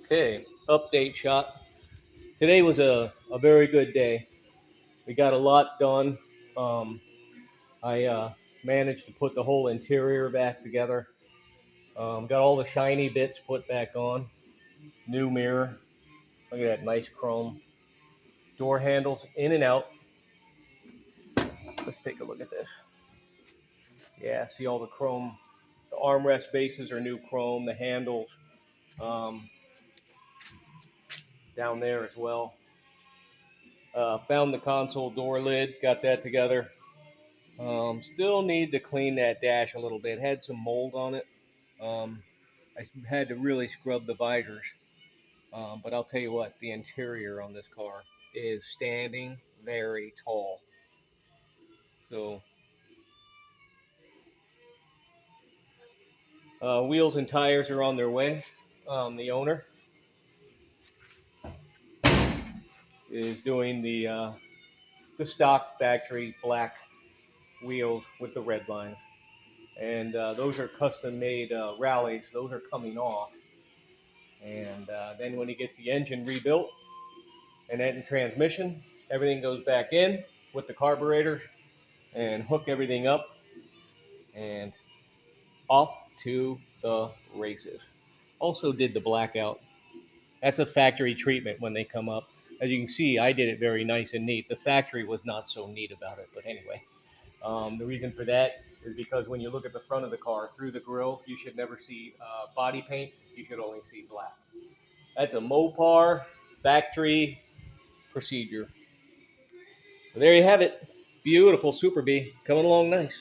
Okay, update shot. Today was a very good day. We got a lot done. Um, I managed to put the whole interior back together. Got all the shiny bits put back on. New mirror. Look at that nice chrome. Door handles in and out. Let's take a look at this. Yeah, see all the chrome. The armrest bases are new chrome. The handles um, down there as well. Found the console door lid. Got that together. Still need to clean that dash a little bit. Had some mold on it. Um, I had to really scrub the visors. But I'll tell you what, the interior on this car is standing very tall. So wheels and tires are on their way. The owner is doing the stock factory black wheels with the red lines, and those are custom made rallies. Those are coming off, and then when he gets the engine rebuilt, and then transmission, everything goes back in with the carburetor and hook everything up and off to the races. Also did the blackout. That's a factory treatment when they come up. As you can see, I did it very nice and neat. The factory was not so neat about it, but anyway. The reason for that is because when you look at the front of the car through the grill, you should never see body paint. You should only see black. That's a Mopar factory procedure. So there you have it. Beautiful Superbee coming along nice.